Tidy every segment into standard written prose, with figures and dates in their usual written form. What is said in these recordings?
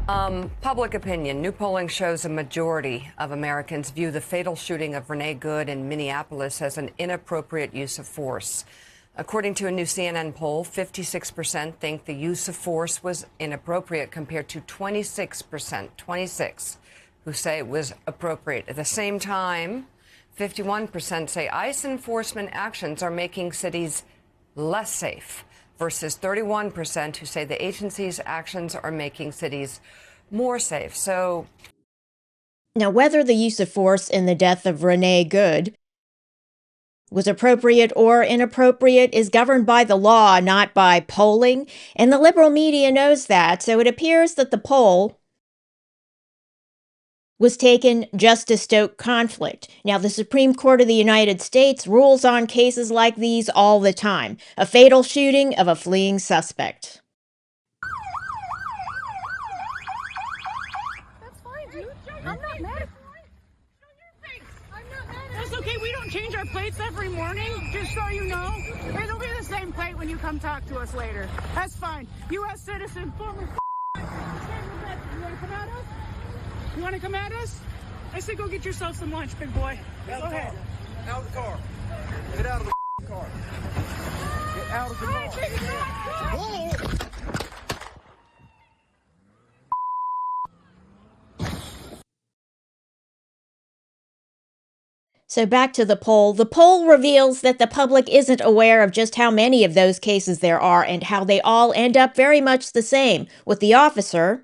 Public opinion. New polling shows a majority of Americans view the fatal shooting of Renee Good in Minneapolis as an inappropriate use of force. According to a new CNN poll, 56% think the use of force was inappropriate compared to 26%, who say it was appropriate. At the same time, 51% say ICE enforcement actions are making cities less safe, versus 31% who say the agency's actions are making cities more safe. So now, whether the use of force in the death of Renee Good was appropriate or inappropriate is governed by the law, not by polling, and the liberal media knows that, so it appears that the poll was taken just to stoke conflict. Now, the Supreme Court of the United States rules on cases like these all the time. A fatal shooting of a fleeing suspect. That's fine, dude. I'm not mad. That's okay. We don't change our plates every morning, just so you know. It'll be the same plate when you come talk to us later. That's fine. U.S. citizen, former. You want to come at us? You want to come at us? I said go get yourself some lunch, big boy. Go ahead. Out of the car. Get out of the car. Get out of the car. Whoa! So back to the poll. The poll reveals that the public isn't aware of just how many of those cases there are and how they all end up very much the same, with the officer,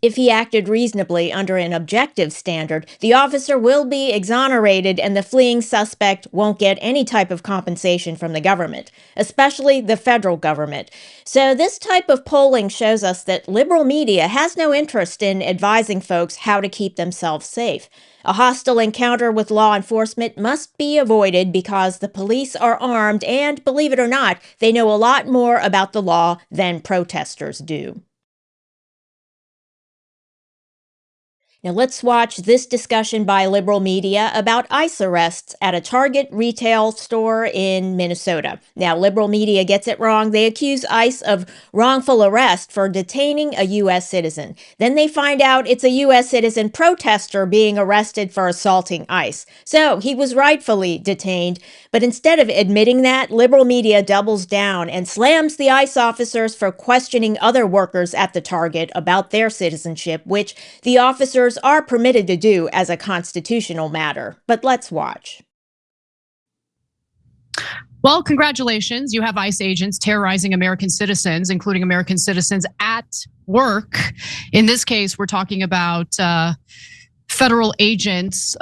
if he acted reasonably under an objective standard, the officer will be exonerated and the fleeing suspect won't get any type of compensation from the government, especially the federal government. So this type of polling shows us that liberal media has no interest in advising folks how to keep themselves safe. A hostile encounter with law enforcement must be avoided because the police are armed and, believe it or not, they know a lot more about the law than protesters do. Now let's watch this discussion by liberal media about ICE arrests at a Target retail store in Minnesota. Now, liberal media gets it wrong. They accuse ICE of wrongful arrest for detaining a U.S. citizen. Then they find out it's a U.S. citizen protester being arrested for assaulting ICE. So he was rightfully detained. But instead of admitting that, liberal media doubles down and slams the ICE officers for questioning other workers at the Target about their citizenship, which the officers are permitted to do as a constitutional matter. But let's watch. Well, congratulations. You have ICE agents terrorizing American citizens, including American citizens at work. In this case, we're talking about federal agents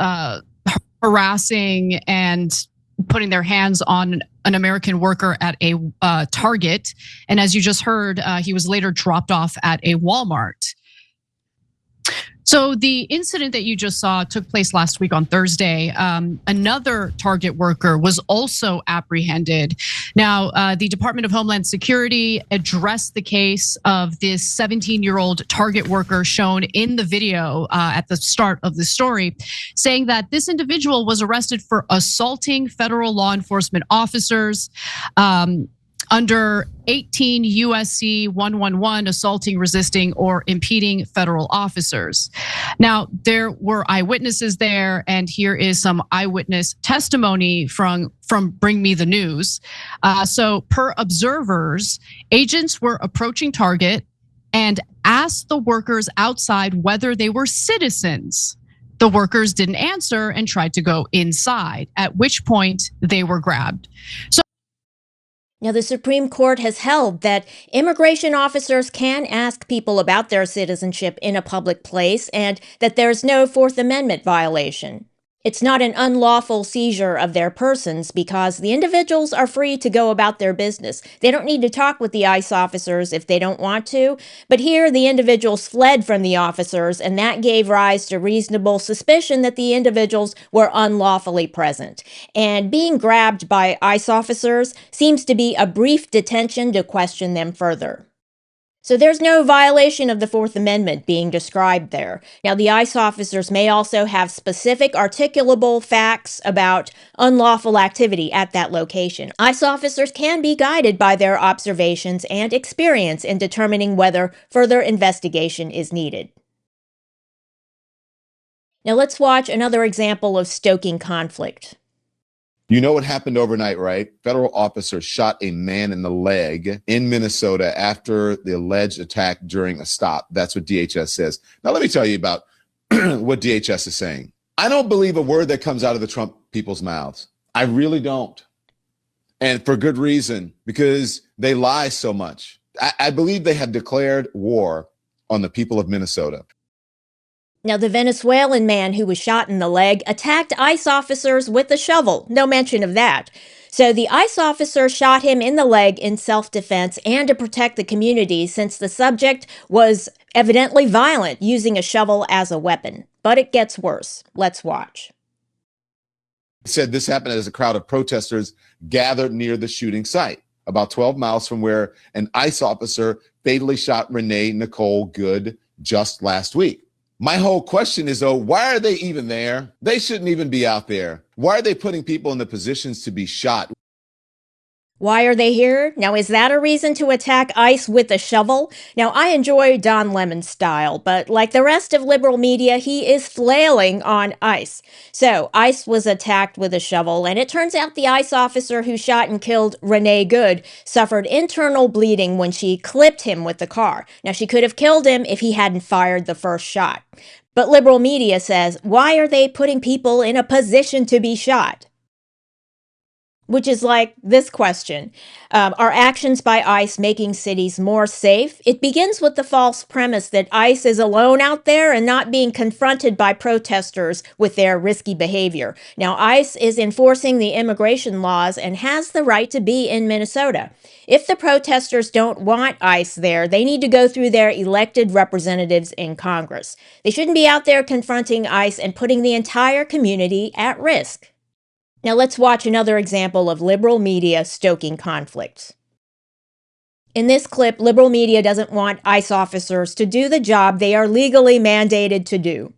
harassing and putting their hands on an American worker at a Target. And as you just heard, he was later dropped off at a Walmart. So the incident that you just saw took place last week on Thursday. Another Target worker was also apprehended. Now, the Department of Homeland Security addressed the case of this 17-year-old Target worker shown in the video at the start of the story, saying that this individual was arrested for assaulting federal law enforcement officers. Under 18 USC 111, assaulting, resisting, or impeding federal officers. Now, there were eyewitnesses there, and here is some eyewitness testimony from Bring Me the News. So per observers, agents were approaching Target and asked the workers outside whether they were citizens. The workers didn't answer and tried to go inside, at which point they were grabbed. So now, the Supreme Court has held that immigration officers can ask people about their citizenship in a public place and that there's no Fourth Amendment violation. It's not an unlawful seizure of their persons because the individuals are free to go about their business. They don't need to talk with the ICE officers if they don't want to. But here, the individuals fled from the officers, and that gave rise to reasonable suspicion that the individuals were unlawfully present. And being grabbed by ICE officers seems to be a brief detention to question them further. So there's no violation of the Fourth Amendment being described there. Now, the ICE officers may also have specific articulable facts about unlawful activity at that location. ICE officers can be guided by their observations and experience in determining whether further investigation is needed. Now let's watch another example of stoking conflict. You know what happened overnight, right? Federal officers shot a man in the leg in Minnesota after the alleged attack during a stop. That's what DHS says. Now, let me tell you about what DHS is saying. I don't believe a word that comes out of the Trump people's mouths. I really don't. And for good reason, because they lie so much. I believe they have declared war on the people of Minnesota. Now, the Venezuelan man who was shot in the leg attacked ICE officers with a shovel. No mention of that. So the ICE officer shot him in the leg in self-defense and to protect the community since the subject was evidently violent, using a shovel as a weapon. But it gets worse. Let's watch. He said this happened as a crowd of protesters gathered near the shooting site, about 12 miles from where an ICE officer fatally shot Renee Good just last week. My whole question is, though, why are they even there? They shouldn't even be out there. Why are they putting people in the positions to be shot? Why are they here? Now, is that a reason to attack ICE with a shovel? Now, I enjoy Don Lemon's style, but like the rest of liberal media, he is flailing on ICE. So, ICE was attacked with a shovel, and it turns out the ICE officer who shot and killed Renee Good suffered internal bleeding when she clipped him with the car. Now, she could have killed him if he hadn't fired the first shot. But liberal media says, why are they putting people in a position to be shot? Which is like this question. Are actions by ICE making cities more safe? It begins with the false premise that ICE is alone out there and not being confronted by protesters with their risky behavior. Now, ICE is enforcing the immigration laws and has the right to be in Minnesota. If the protesters don't want ICE there, they need to go through their elected representatives in Congress. They shouldn't be out there confronting ICE and putting the entire community at risk. Now let's watch another example of liberal media stoking conflict. In this clip, liberal media doesn't want ICE officers to do the job they are legally mandated to do.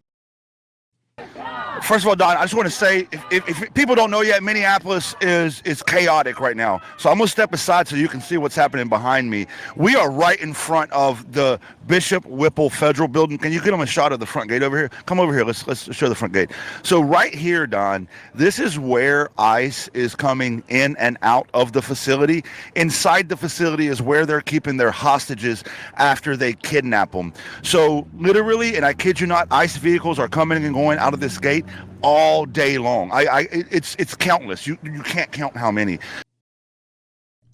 First of all, Don, I just want to say, if people don't know yet, Minneapolis is chaotic right now. So I'm going to step aside so you can see what's happening behind me. We are right in front of the Bishop Whipple Federal Building. Can you get them a shot of the front gate over here? Come over here. Let's show the front gate. So right here, Don, this is where ICE is coming in and out of the facility. Inside the facility is where they're keeping their hostages after they kidnap them. So literally, and I kid you not, ICE vehicles are coming and going out of this gate all day long. It's countless. You can't count how many.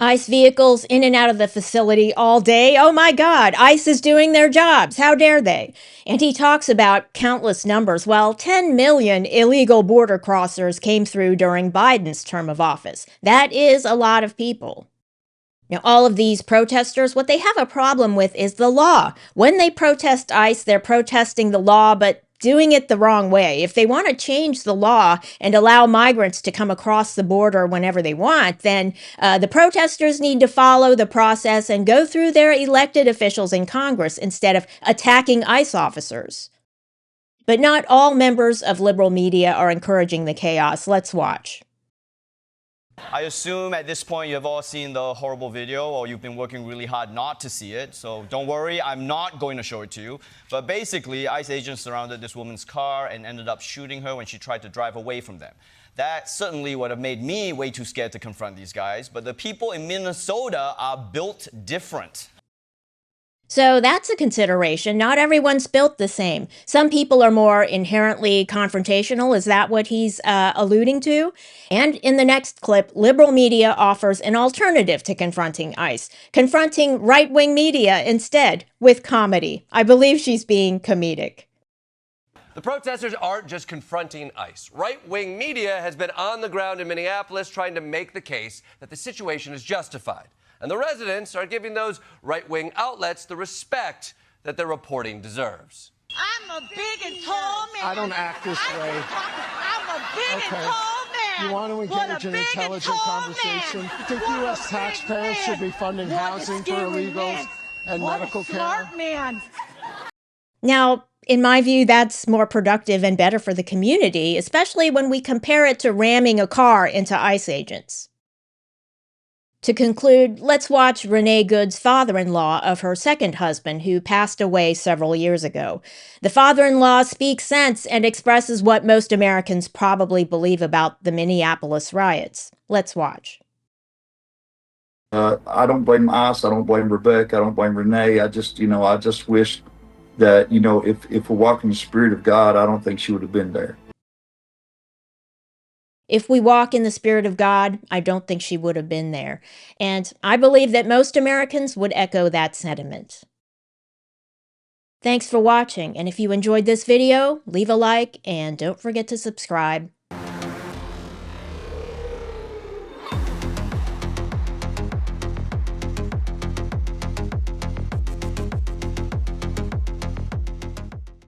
ICE vehicles in and out of the facility all day. Oh my God, ICE is doing their jobs. How dare they? And he talks about countless numbers. Well, 10 million illegal border crossers came through during Biden's term of office. That is a lot of people. Now, all of these protesters, what they have a problem with is the law. When they protest ICE, they're protesting the law, but doing it the wrong way. If they want to change the law and allow migrants to come across the border whenever they want, then the protesters need to follow the process and go through their elected officials in Congress instead of attacking ICE officers. But not all members of liberal media are encouraging the chaos. Let's watch. I assume at this point you have all seen the horrible video, or you've been working really hard not to see it. So don't worry, I'm not going to show it to you. But basically, ICE agents surrounded this woman's car and ended up shooting her when she tried to drive away from them. That certainly would have made me way too scared to confront these guys. But the people in Minnesota are built different. So that's a consideration. Not everyone's built the same. Some people are more inherently confrontational. Is that what he's alluding to? And in the next clip, liberal media offers an alternative to confronting ICE, confronting right-wing media instead with comedy. I believe she's being comedic. The protesters aren't just confronting ICE. Right-wing media has been on the ground in Minneapolis trying to make the case that the situation is justified. And the residents are giving those right-wing outlets the respect that their reporting deserves. I'm a big and tall man. I don't act this way. I'm a big and tall man. You want to engage in intelligent conversation? You think U.S. taxpayers should be funding housing for illegals? and What medical a care. smart man. Now, in my view, that's more productive and better for the community, especially when we compare it to ramming a car into ICE agents. To conclude, let's watch Renee Good's father-in-law of her second husband, who passed away several years ago. The father-in-law speaks sense and expresses what most Americans probably believe about the Minneapolis riots. Let's watch. I don't blame ICE. I don't blame Rebecca. I don't blame Renee. I just wish that, if we're walking the Spirit of God, I don't think she would have been there. If we walk in the Spirit of God, I don't think she would have been there. And I believe that most Americans would echo that sentiment. Thanks for watching, and if you enjoyed this video, leave a like and don't forget to subscribe.